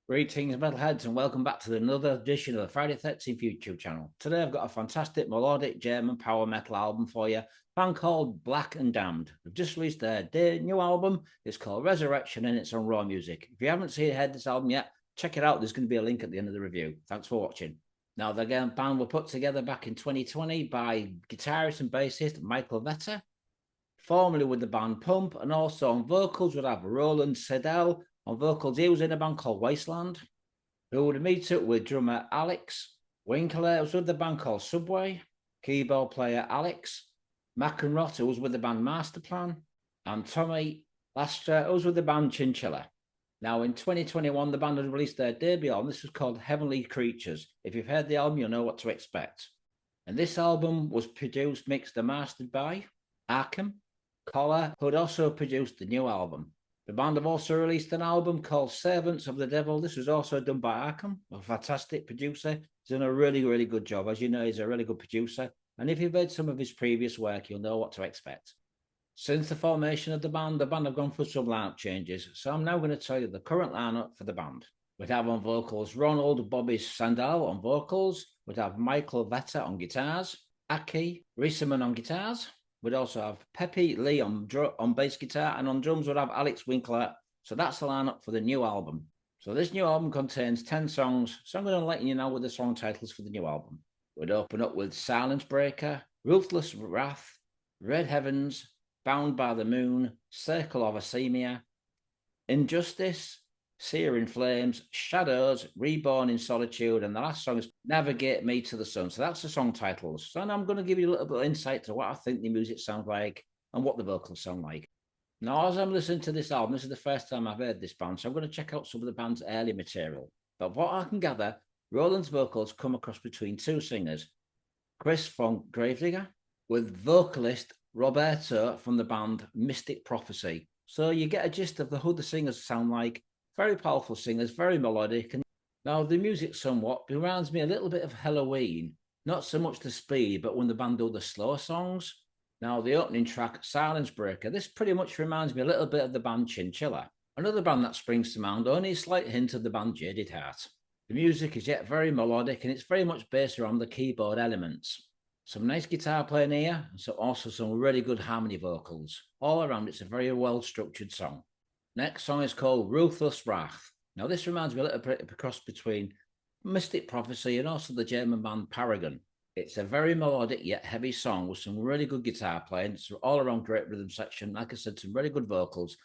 Greetings, metalheads, and welcome back to another edition of the Friday 13th YouTube channel. Today I've got a fantastic melodic German power metal album for you, a band called Black and Damned. They've just released their new album. It's called Resurrection and it's on Raw Music. If you haven't heard this album yet, check it out. There's going to be a link at the end of the review. Thanks for watching. Now, the band were put together back in 2020 by guitarist and bassist Michael Vetter, formerly with the band Pump, and also on vocals would have Roland Seidel. On vocals, he was in a band called Wasteland. Who would meet up with drummer Alex. Winkler was with the band called Subway. Keyboard player Alex. McEnroth, who was with the band Masterplan. And Tommy Lastra, who was with the band Chinchilla. Now, in 2021, the band had released their debut album. This was called Heavenly Creatures. If you've heard the album, you'll know what to expect. And this album was produced, mixed, and mastered by Arkham Collar, who had also produced the new album. The band have also released an album called Servants of the Devil. This was also done by Arkham, a fantastic producer. He's done a really, really good job. As you know, he's a really good producer. And if you've heard some of his previous work, you'll know what to expect. Since the formation of the band have gone through some lineup changes. So I'm now going to tell you the current lineup for the band. We'd have on vocals Ronald Bobby Sandal on vocals. We'd have Michael Vetter on guitars. Aki Reißmann on guitars. We'd also have Pappe Lee on bass guitar, and on drums we'd have Alex Winkler. So that's the lineup for the new album. So this new album contains 10 songs, so I'm going to let you know with the song titles for the new album. We'd open up with Silence Breaker, Ruthless Wrath, Red Heavens, Bound by the Moon, Circle of Asemia, Injustice, Searing Flames, Shadows, Reborn in Solitude, and the last song is Navigate Me to the Sun. So that's the song titles. So I'm going to give you a little bit of insight to what I think the music sounds like and what the vocals sound like. Now, as I'm listening to this album, this is the first time I've heard this band, so I'm going to check out some of the band's early material. But what I can gather, Roland's vocals come across between two singers, Chris from Gravedigger, with vocalist Roberto from the band Mystic Prophecy. So you get a gist of who the singers sound like. Very powerful singers, very melodic. And now the music somewhat reminds me a little bit of Halloween. Not so much the speed, but when the band do the slower songs. Now the opening track, Silence Breaker, this pretty much reminds me a little bit of the band Chinchilla. Another band that springs to mind, only a slight hint of the band Jaded Heart. The music is yet very melodic and it's very much based around the keyboard elements. Some nice guitar playing here, and so also some really good harmony vocals. All around, it's a very well-structured song. Next song is called Ruthless Wrath. Now this reminds me a little bit of a cross between Mystic Prophecy and also the German band Paragon. It's a very melodic yet heavy song with some really good guitar playing. It's all around great rhythm section. Like I said, some really good vocals.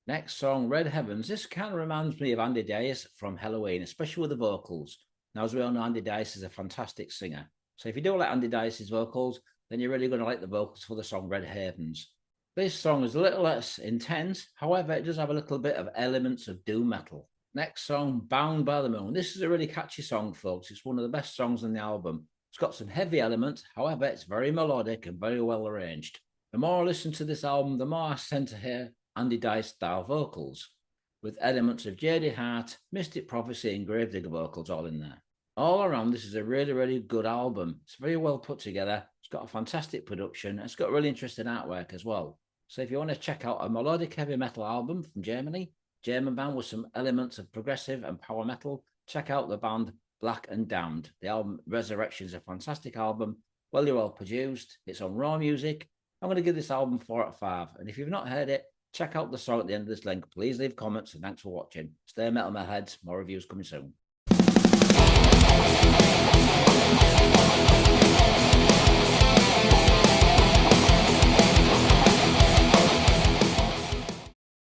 Next song, Red Heavens. This kind of reminds me of Andy Dice from Halloween, especially with the vocals. Now, as we all know, Andy Dice is a fantastic singer. So if you do like Andy Dice's vocals, then you're really going to like the vocals for the song Red Heavens. This song is a little less intense. However, it does have a little bit of elements of doom metal. Next song, Bound by the Moon. This is a really catchy song, folks. It's one of the best songs on the album. It's got some heavy elements. However, it's very melodic and very well arranged. The more I listen to this album, the more I tend to hear Andy Dice style vocals with elements of Jaded Heart, Mystic Prophecy, and Gravedigger vocals all in there. All around, this is a really, really good album. It's very well put together. It's got a fantastic production. It's got really interesting artwork as well. So if you want to check out a melodic heavy metal album from Germany, German band with some elements of progressive and power metal, check out the band Black and Damned. The album Resurrection is a fantastic album, well produced. It's on Raw Music. I'm going to give this album 4 out of 5. And if you've not heard it, check out the song at the end of this link. Please leave comments and thanks for watching. Stay metal, my heads. More reviews coming soon.